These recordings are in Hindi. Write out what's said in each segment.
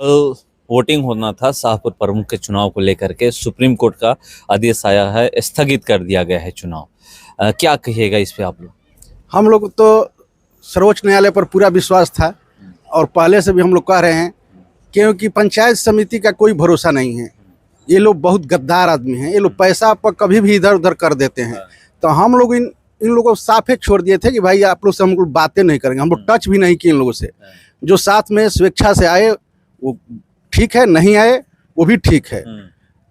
वोटिंग होना था शाहपुर प्रमुख के चुनाव को लेकर के सुप्रीम कोर्ट का आदेश आया है, स्थगित कर दिया गया है चुनाव। क्या कहिएगा इस पे आप लोग? हम लोग तो सर्वोच्च न्यायालय पर पूरा विश्वास था और पहले से भी हम लोग कह रहे हैं, क्योंकि पंचायत समिति का कोई भरोसा नहीं है। ये लोग बहुत गद्दार आदमी हैं। ये लोग पैसा पर कभी भी इधर उधर कर देते हैं। तो हम लोग इन लोगों को साफे छोड़ दिए थे कि भाई आप लोग से हम लोग बातें नहीं करेंगे। हम लोग टच भी नहीं किए इन लोगों से। जो साथ में स्वेच्छा से आए वो ठीक है, नहीं आए वो भी ठीक है।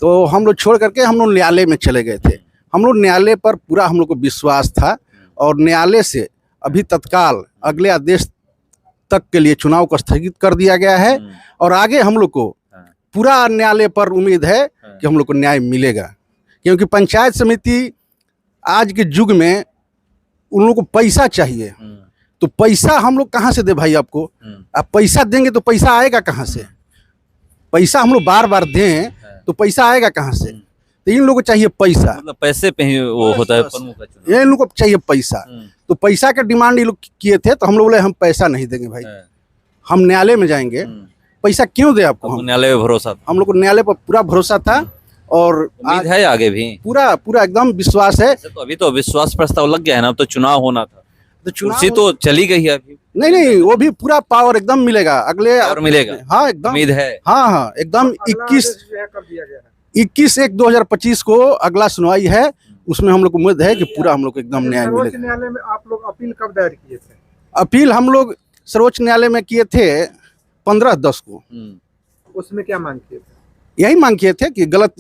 तो हम लोग छोड़ करके हम लोग न्यायालय में चले गए थे। हम लोग न्यायालय पर पूरा हम लोग को विश्वास था और न्यायालय से अभी तत्काल अगले आदेश तक के लिए चुनाव को स्थगित कर दिया गया है और आगे हम लोग को पूरा न्यायालय पर उम्मीद है कि हम लोग को न्याय मिलेगा। क्योंकि पंचायत समिति आज के युग में उन लोगों को पैसा चाहिए। तो पैसा हम लोग कहाँ से दे भाई? आपको आप पैसा देंगे तो पैसा आएगा कहाँ से? पैसा हम लोग बार बार दें तो पैसा आएगा कहाँ से? तो इन लोगों को चाहिए पैसा। मतलब पैसे पे ही वो होता है प्रमुख का चुनाव। ये इन लोगों को चाहिए पैसा। तो पैसा का डिमांड ये लोग किए थे तो हम लोग बोले हम पैसा नहीं देंगे भाई, हम न्यायालय में जाएंगे। पैसा क्यों दे आपको? हम न्यायालय में भरोसा था, हम लोग को न्यायालय पर पूरा भरोसा था और उम्मीद है आगे भी पूरा पूरा एकदम विश्वास है। तो अभी तो विश्वास प्रस्ताव लग गया है ना, अब तो चुनाव होना था। तो कुर्सी तो चली गई है अभी। नहीं, वो भी पूरा पावर एकदम मिलेगा अगले और मिलेगा। हाँ एकदम उम्मीद है। हाँ एकदम 21/1/2025 को अगला सुनवाई है। उसमें हम लोग को उम्मीद है कि पूरा हम लोग को एकदम न्याय मिलेगा। सर्वोच्च न्यायालय में आप लोग अपील कब दायर किए थे? अपील हम लोग सर्वोच्च न्यायालय में किए थे 15/10 को। उसमें क्या मांग किए थे? यही मांग किए थे कि गलत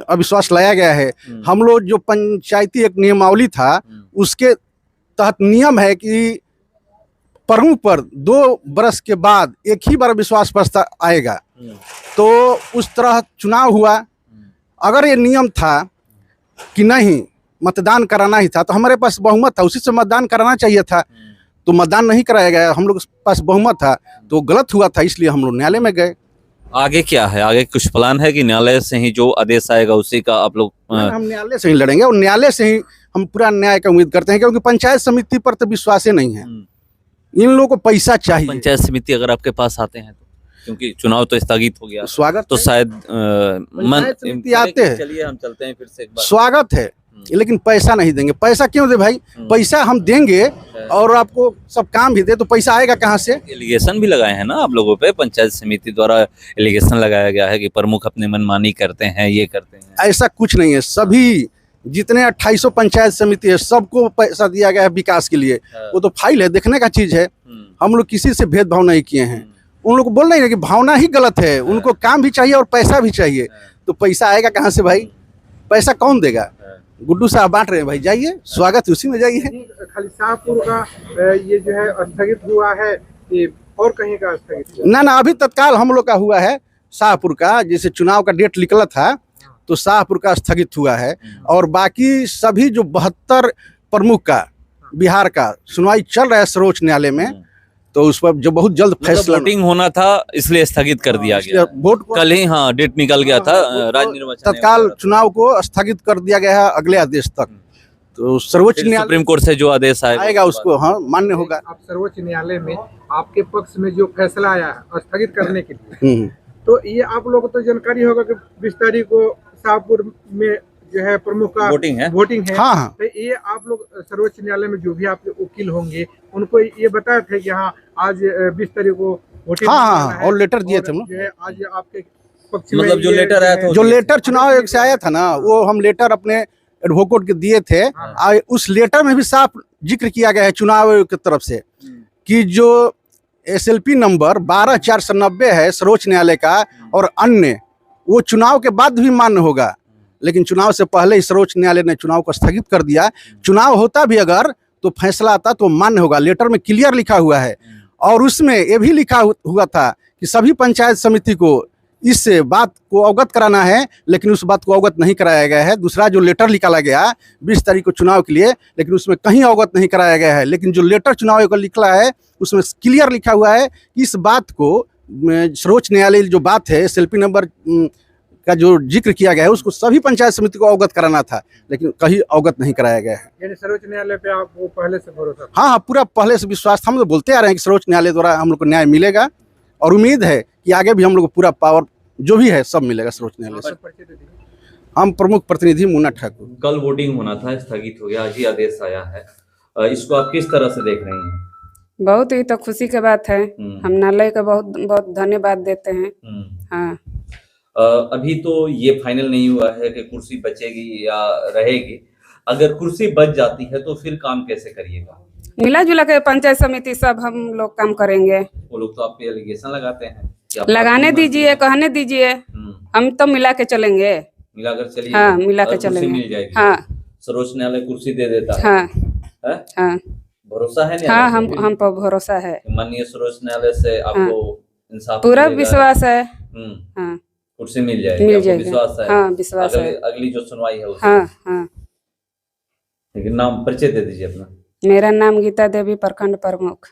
अविश्वास लाया गया है। हम लोग जो पंचायती एक नियमावली था उसके तहत नियम है कि प्रमुख पर 2 बरस के बाद एक ही बार विश्वास प्रस्ताव आएगा। तो उस तरह चुनाव हुआ। अगर ये नियम था कि नहीं मतदान कराना ही था तो हमारे पास बहुमत था, उसी से मतदान कराना चाहिए था। तो मतदान नहीं कराया गया, हम लोग के पास बहुमत था तो गलत हुआ था, इसलिए हम लोग न्यायालय में गए। आगे क्या है? आगे कुछ प्लान है कि न्यायालय से ही जो आदेश आएगा उसी का आप लोग? हम न्यायालय से ही लड़ेंगे और न्यायालय से ही हम पूरा न्याय का उम्मीद करते हैं, क्योंकि पंचायत समिति पर तो विश्वास ही नहीं है। इन लोगों को पैसा चाहिए। पंचायत समिति अगर आपके पास आते हैं तो, क्योंकि चुनाव तो स्थगित हो गया, स्वागत तो शायद आते हैं। चलिए हम चलते हैं फिर से एक बार। स्वागत है, लेकिन पैसा नहीं देंगे। पैसा क्यों दे भाई? पैसा हम देंगे और आपको सब काम भी दे तो पैसा आएगा कहाँ से? एलिगेशन भी लगाए हैं ना आप लोगों पे, पंचायत समिति द्वारा एलिगेशन लगाया गया है कि प्रमुख अपने मनमानी करते हैं, ये करते हैं। ऐसा कुछ नहीं है। सभी जितने 2800 पंचायत समिति है सबको पैसा दिया गया है विकास के लिए। वो तो फाइल है, देखने का चीज है। हम लोग किसी से भेदभाव नहीं किए हैं। उन लोग को बोल रहे हैं कि भावना ही गलत है। उनको काम भी चाहिए और पैसा भी चाहिए। तो पैसा आएगा कहाँ से भाई? पैसा कौन देगा? गुड्डू साहब बांट रहे हैं भाई, जाइए, स्वागत उसी में जाइए। खाली शाहपुर का ये जो है स्थगित हुआ है, ये और कहीं का स्थगित हुआ? ना अभी तत्काल हम लोग का हुआ है शाहपुर का। जैसे चुनाव का डेट निकला था तो शाहपुर का स्थगित हुआ है और बाकी सभी जो 72 प्रमुख का बिहार का सुनवाई चल रहा है सर्वोच्च न्यायालय में। तो उस पर जो बहुत जल्द फैसला, वोटिंग होना था इसलिए स्थगित कर दिया गया। वोट कल ही हाँ डेट निकल गया था, राज्य निर्वाचन तत्काल चुनाव को स्थगित कर दिया गया है अगले आदेश तक। तो सर्वोच्च न्यायालय सुप्रीम कोर्ट से जो आदेश आएगा उसको हाँ मान्य होगा। आप सर्वोच्च न्यायालय में आपके पक्ष में जो फैसला आया है स्थगित करने के लिए, तो ये आप लोगों को तो जानकारी होगा कि 20 तारीख को शाहपुर में जो है प्रमुख का वोटिंग है। हाँ। तो ये आप लोग सर्वोच्च न्यायालय में जो भी आपके वकील होंगे उनको ये बताया थे कि हाँ आज 20 तारीख को वोटिंग। हाँ, और लेटर दिए थे जो है आज आपके पक्ष मतलब में जो लेटर आया था, जो लेटर चुनाव एक से आया था ना, वो हम लेटर अपने एडवोकेट के दिए थे। उस लेटर में भी साफ जिक्र किया गया है चुनाव आयोग की तरफ से कि जो SLP नंबर 12490 है सर्वोच्च न्यायालय का और अन्य, वो चुनाव के बाद भी मान्य होगा। लेकिन चुनाव से पहले ही सर्वोच्च न्यायालय ने चुनाव को स्थगित कर दिया। चुनाव होता भी अगर तो फैसला आता तो मान्य होगा। लेटर में क्लियर लिखा हुआ है और उसमें ये भी लिखा हुआ था कि सभी पंचायत समिति को इस बात को अवगत कराना है, लेकिन उस बात को अवगत नहीं कराया गया है। दूसरा जो लेटर निकाला गया 20 तारीख को चुनाव के लिए, लेकिन उसमें कहीं अवगत नहीं कराया गया है। लेकिन जो लेटर चुनाव आयोग का निकला है उसमें क्लियर लिखा हुआ है कि इस बात को सर्वोच्च न्यायालय जो बात है SLP नंबर का जो जिक्र किया गया है उसको सभी पंचायत समिति को अवगत कराना था, लेकिन कहीं अवगत नहीं कराया गया है। यानी सर्वोच्च न्यायालय पे आपको पहले से भरोसा? हाँ, पूरा पहले से विश्वास था। हम तो बोलते आ रहे हैं कि सर्वोच्च न्यायालय द्वारा हम लोग को न्याय मिलेगा और उम्मीद है कि आगे भी हम लोग को पूरा पावर जो भी है सब मिलेगा सर्वोच्च न्यायालय से। परिचय दे दीजिए। हम प्रमुख प्रतिनिधि मुन्ना ठाकुर। कल वोटिंग होना था, स्थगित हो गया, आज ही आदेश आया है। इसको आप किस तरह से देख रहे हैं? बहुत ही तो खुशी की बात है। हम न्यायालय का बहुत बहुत धन्यवाद देते हैं। हाँ, अभी तो ये फाइनल नहीं हुआ है कि कुर्सी बचेगी या रहेगी। अगर कुर्सी बच जाती है तो फिर काम कैसे करिएगा? मिला जुला के पंचायत समिति सब हम लोग काम करेंगे। वो लोग तो आप पे एलिगेशन लगाते हैं कि आप लगाने दीजिए, कहने दीजिए, हम तो मिला के चलेंगे। मिलाकर चलिए। हाँ, मिला के अगर कुर्सी चलेंगे। मिल जाएगी। हाँ, सर्वोच्च न्यायालय कुर्सी दे देता है। हाँ, है? हाँ, भरोसा है हाँ, न्यायालय पे? हम पर भरोसा है। माननीय सर्वोच्च न्यायालय से आपको इंसाफ पूरा मिलेगा? विश्वास है। हम्म, हाँ, कुर्सी मिल जाएगी, मिल आपको जाएगी। विश्वास है? हाँ, विश्वास है। अगली जो सुनवाई है उसमें। हाँ, हाँ। लेकिन नाम परिचय दे दीजिए अपना। मेरा नाम गीता देवी, प्रखंड प्रमुख।